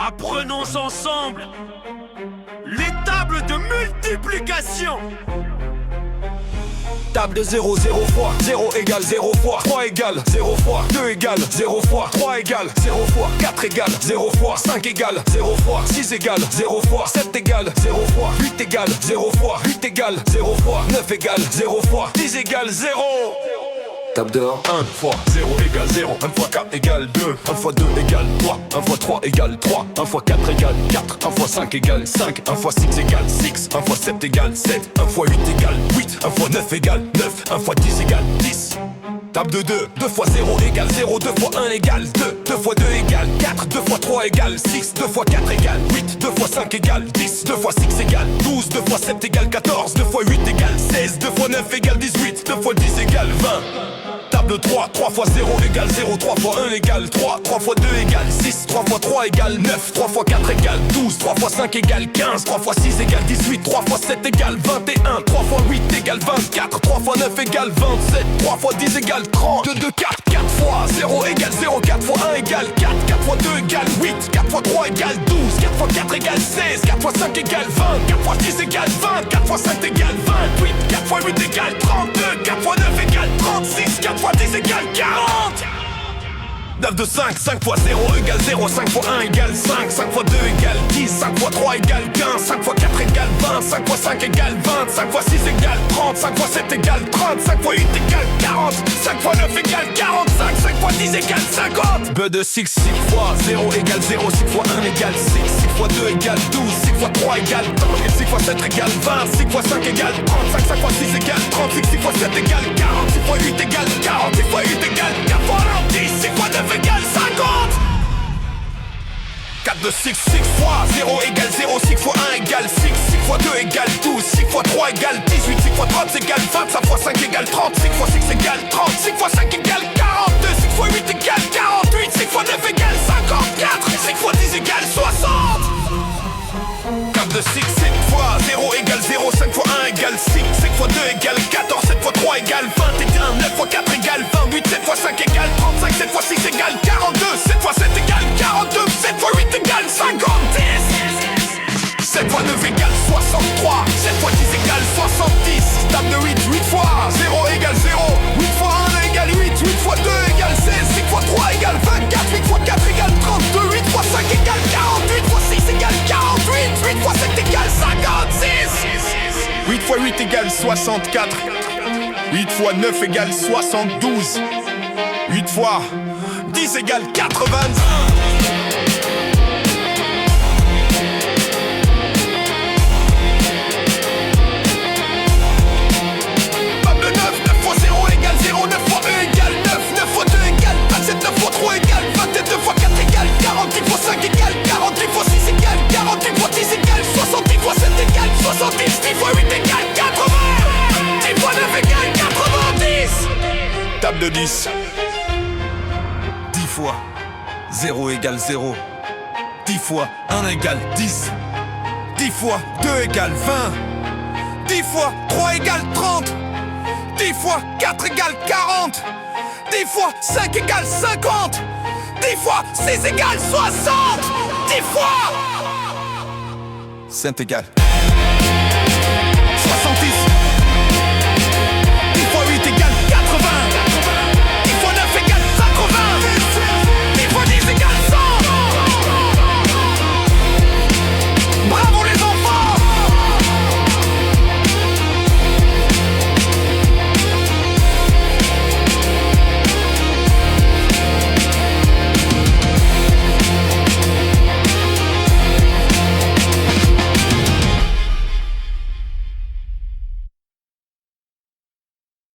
Apprenons ensemble les tables de multiplication. Table de 0, 0 fois 0 égale 0 fois 3 égale 0 fois 2 égale 0 fois 3 égale 0 fois 4 égale 0 fois 5 égale 0 fois 6 égale 0 fois 7 égale 0 fois 8 égale 0 fois 8 égale 0 fois 9 égale 0 fois 10 égale 0. Table dehors. 1 fois 0 égale 0, 1 fois 4 égale 2, 1 fois 2 égale 3, 1 fois 3 égale 3, 1 fois 4 égale 4, 1 fois 5 égale 5, 1 fois 6 égale 6, 1 fois 7 égale 7, 1 fois 8 égale 8, 1 fois 9 égale 9, 1 fois 10 égale 10. Table de 2, 2 fois 0 égale 0, 2 fois 1 égale 2, 2 fois 2 égale 4, 2 fois 3 égale 6, 2 fois 4 égale 8, 2 fois 5 égale 10, 2 fois 6 égale 12, 2 fois 7 égale 14, 2 fois 8 égale 16, 2 fois 9 égale 18, 2 fois 10 égale 20. Table de 3, 3 fois 0 égale 0, 3 fois 1 égale 3, 3 fois 2 égale 6, 3 fois 3 égale 9, 3 fois 4 égale 12, 3 fois 5 égale 15, 3 fois 6 égale 18, 3 fois 7 égale 21, 3 fois 8 égale 24, 3 fois 9 égale 27, 3 fois 10 égale 30, 2, 2, 4, 4 fois 0 égale 0, 4 fois 1 égale 4, 4 fois 2 égale 8, 4 fois 3 égale 12, 4 fois 4 égale 16, 4 fois 5 égale 20, 4 fois 10 égale 20, 4 fois 7 égale 28, 4 fois 8 égale 32, 4 fois 9 égale 36, 4 fois 10 égale 40. 9 de 5, 5 fois 0 égale 0, 5 fois 1 égale 5, 5 fois 2 égale 10, 5 fois 3 égale 15, 5 fois 4 égale 20, 5 fois 5 égale 20, 5 fois 6 égale 30, 5 fois 7 égale 30, 5 fois 8 égale 40, 5 fois 9 égale 45, 5 fois 10 égale 50. B de 6, 6 fois 0 égale 0, 6 fois 1 égale 6, 6 fois 2 égale 12, 6 fois 3 égale 30, 6 fois 7 égale 20, 6 fois 5 égale 35, 5 fois 6 égale 36, 6 fois 7 égale 40, 6 fois 8 égale 40, 6 fois 8 égale 90, 6 fois 9 égale 50. 4 de 6, 6 fois 0 égale 0, 6 fois 1 égale 6, 6 fois 2 égale 12, 6 fois 3 égale 18, 6 fois 30 égale 20, 5 fois 5 égale 30, 6 fois 6 égale 30, 6 fois 5 égale 42, 6 fois 8 égale 48, 6 fois 9 égale 54, 6 fois 10 égale 60. 4 de 6, 7 fois 0 égale 0, 5 fois 1 égale 6, 5 fois 2 égale 14, 7 fois 3 égale 21, 9 fois 4 égale 28, 7 fois 5 égale 35, 7 fois 6 égale 42, 7 fois 7 égale 42, 7 fois 8 égale 50, 7 fois 9 égale 63, 7 fois 10 égale 70, table de 8, 8 fois 0 égale 0, 8 fois 1 égale 8, 8 fois 2 égale 16, 6 fois 3 égale 24, 8 fois 4 égale 32, 8 fois 5 égale 40, 8 fois 6 égale 48, 8 fois 7 égale 56, 8 fois 8 égale 64, 8 fois 9 égale 72, 8 fois 10 égale 81. Table de 10. 10 fois 0 égale 0. 10 fois 1 égale 10. 10 fois 2 égale 20. 10 fois 3 égale 30. 10 fois 4 égale 40. 10 fois 5 égale 50. 10 fois 6 égale 60. 10 fois 7 égale